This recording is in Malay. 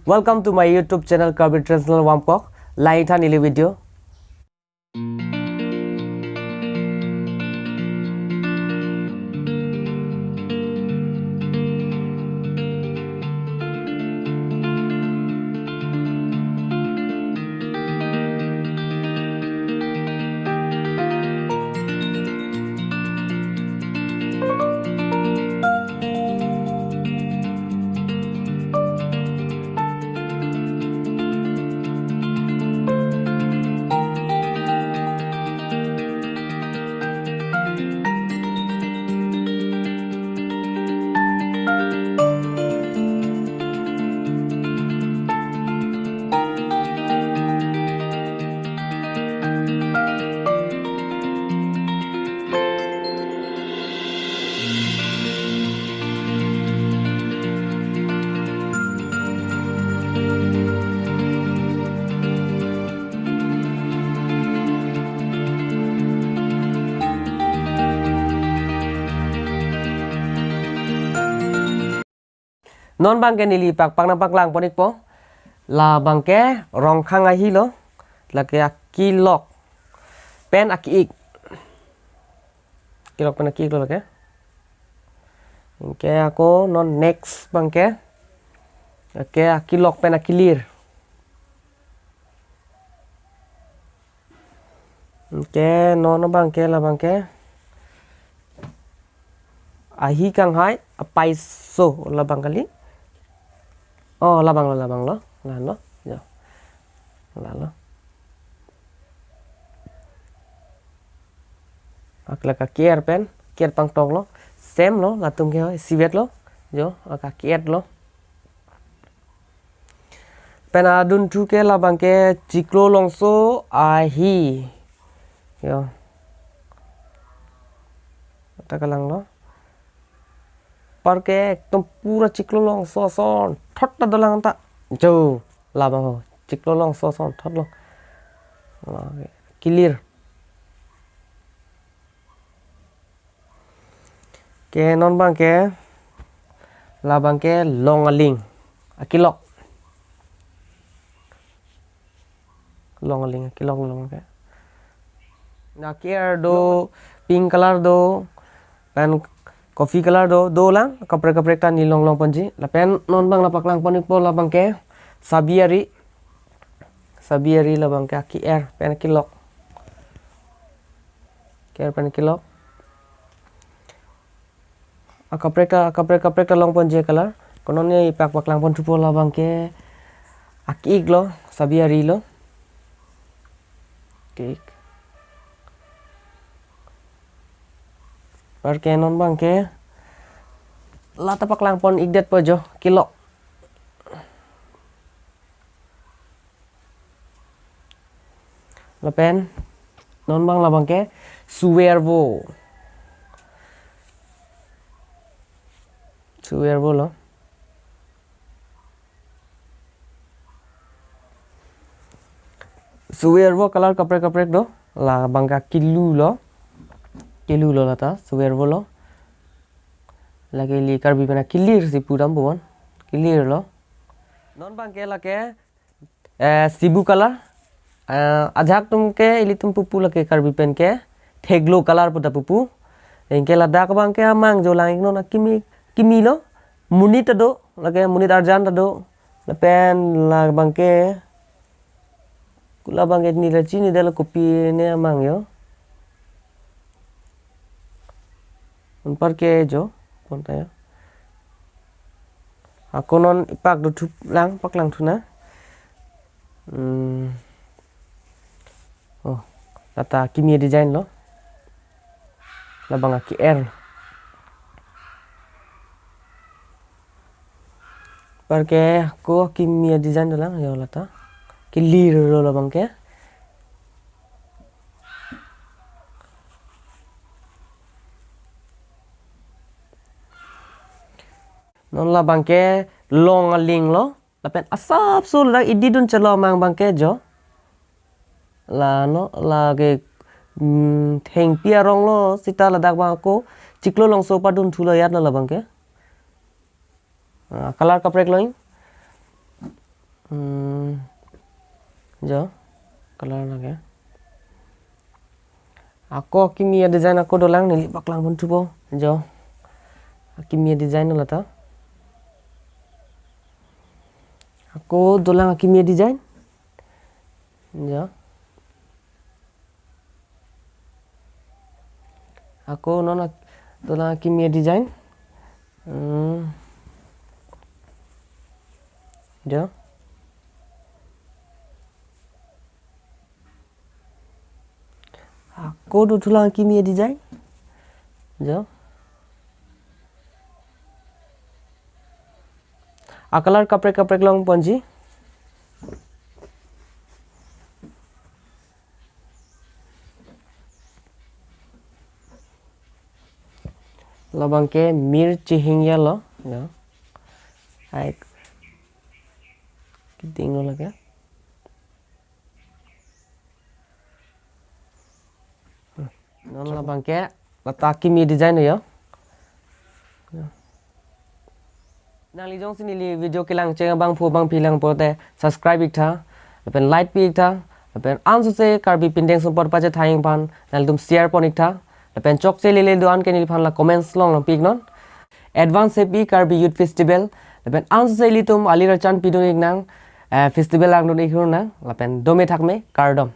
Welcome to my YouTube channel Karbi Traditional Wampok. Lain nili video. Non bangke nili pak nang paklang ponik po la bangke rong khang ahi lo la ke kilok pen aki ik kilok pen aki ik lo la ke ako non next bangke ke kilok pen akilir ke non bangke la bangke ahi kang hai apai so la bangkali. Oh, labang lo, lah lo, ya, lah lo. Akla ka kier pen, kier pang tong lo, sem lo, latung ke sivet lo, jo, aka kier lo. Pen adun tu ke labang ke ciklo longso ahi, yo. Takalang lo. Parke एकदम पूरा चिकलो लॉन्ग सोसन ठट्ट दलांग ता जो लाबा हो चिकलो लॉन्ग सोसन ठट लो क्लियर के नॉन बांग के लाबांग के लॉन्ग लिंग अकिलॉक लॉन्ग लिंग अकिलॉक लॉन्ग के ना केयर दो पिंक कलर दो pen coffee color do lang kapre kan ni long panji la pen non bang la paklang ponik po la bang ke sabiari la bang ke ki air pen kilok ke pen kilok kapre long panji color konon ni paklang pon po la bang ke aki iglo sabiari lo cake par ke non bang ke la tapak lang pon igdet po jo kilo la pen non bang la bang ke suervo lo suervo color kapre do la bang ka kilu lo lata suervo lo lagi li karbi bana clear si puram bon clear lo non bang ke la ke sibu color ajak tum ke ili tum pupu la ke karbi pen ke theglo color puta pupu engke la dak bang ke amang jo lang no na kimi lo munit do la ke munit arjan do la pen la bang ke kula bang ke ni la chini de la kopi ne amang yo un par ke jo konta ya ako non ipak do thup lang paklang thuna oh tata kimi design lo labang ki air par ke ko kimi design do lang yo lata ki lir lo labang ke non la bangke long ling lo la pen asap sul la ididun chalo mang bangke jo la no la ke theng pia rong lo sita la dak bang ko chiklo long so padun thulo yat la bangke color kaprek loin Jo color lagi. Ako kimia design ako dolang nili baklang pun tubo. Jo kimia design lah ta. Aku dolang kimia design. Jo. Aku nona dolang kimia design. Jo. Aku dolang kimia design. Jo. Akalar kaprek long ponji. Labang ke mirchi hingya lo. Jo. Hai. Kiting lo lagi. Non labang ke lata kimia design yo. Nang li jong sini video kilang ceng bang pu bang pilang pote subscribe ikta, lepen like pi ikta, lepen ansu se karbi pindeng support paja thaying pan, nal tum share pon ikta, lepen chok se lele doan ke nil pan la comments long pik non. Advance happy karbi youth festival, lepen ansu se li tum alira chan pidon ik nang festival lang don ikhur nang, lepen dome thak me kardom.